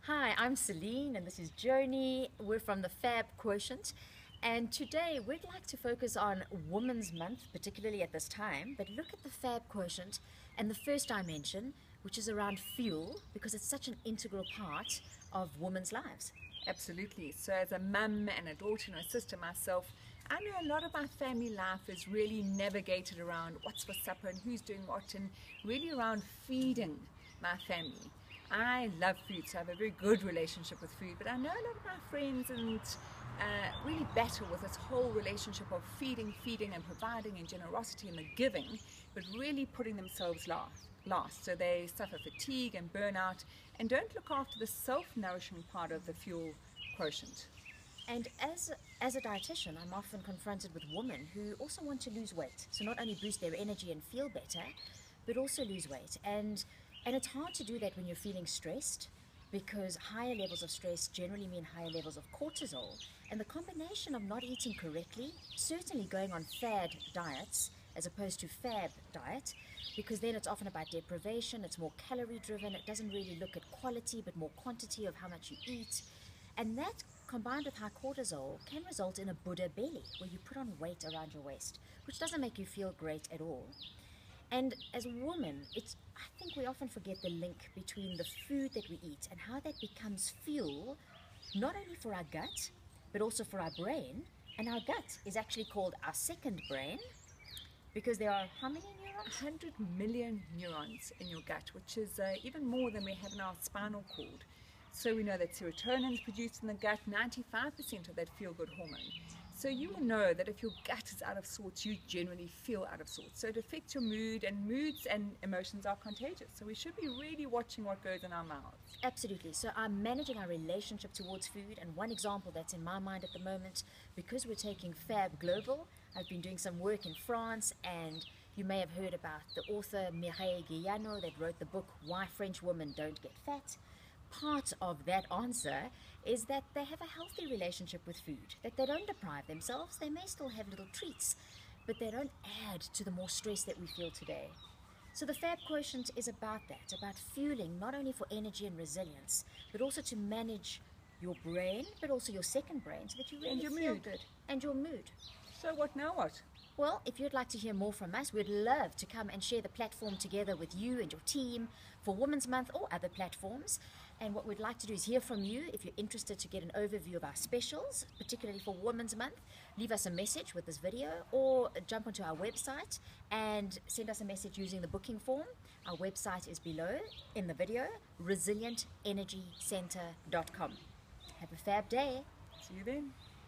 Hi, I'm Celynn and this is Joni. We're from the FAB Quotient, and today we'd like to focus on Women's Month, particularly at this time, but look at the FAB Quotient and the first dimension, which is around fuel, because it's such an integral part of women's lives. Absolutely. So as a mum and a daughter and a sister myself, I know a lot of my family life is really navigated around what's for supper and who's doing what, and really around feeding my family. I love food, so I have a very good relationship with food, but I know a lot of my friends and really battle with this whole relationship of feeding and providing and generosity and the giving, but really putting themselves last. So they suffer fatigue and burnout and don't look after the self-nourishment part of the fuel quotient. And as a dietitian, I'm often confronted with women who also want to lose weight. So not only boost their energy and feel better, but also lose weight. And it's hard to do that when you're feeling stressed, because higher levels of stress generally mean higher levels of cortisol. And the combination of not eating correctly, certainly going on fad diets as opposed to FAB diet, because then it's often about deprivation, it's more calorie driven, it doesn't really look at quality but more quantity of how much you eat. And that combined with high cortisol can result in a Buddha belly, where you put on weight around your waist, which doesn't make you feel great at all. And as women, I think we often forget the link between the food that we eat and how that becomes fuel, not only for our gut, but also for our brain. And our gut is actually called our second brain, because there are how many neurons? 100 million neurons in your gut, which is even more than we have in our spinal cord. So we know that serotonin is produced in the gut, 95% of that feel-good hormone. So you will know that if your gut is out of sorts, you generally feel out of sorts. So it affects your mood, and moods and emotions are contagious. So we should be really watching what goes in our mouths. Absolutely. So I'm managing our relationship towards food, and one example that's in my mind at the moment, because we're taking FAB global, I've been doing some work in France, and you may have heard about the author Mireille Guillano that wrote the book Why French Women Don't Get Fat. Part of that answer is that they have a healthy relationship with food, that they don't deprive themselves. They may still have little treats, but they don't add to the more stress that we feel today. So the FAB quotient is about that, about fueling not only for energy and resilience, but also to manage your brain, but also your second brain, so that you really feel good. And your mood. So what now what? Well, if you'd like to hear more from us, we'd love to come and share the platform together with you and your team for Women's Month or other platforms. And what we'd like to do is hear from you. If you're interested to get an overview of our specials, particularly for Women's Month, leave us a message with this video, or jump onto our website and send us a message using the booking form. Our website is below in the video, resilientenergycenter.com. Have a fab day. See you then.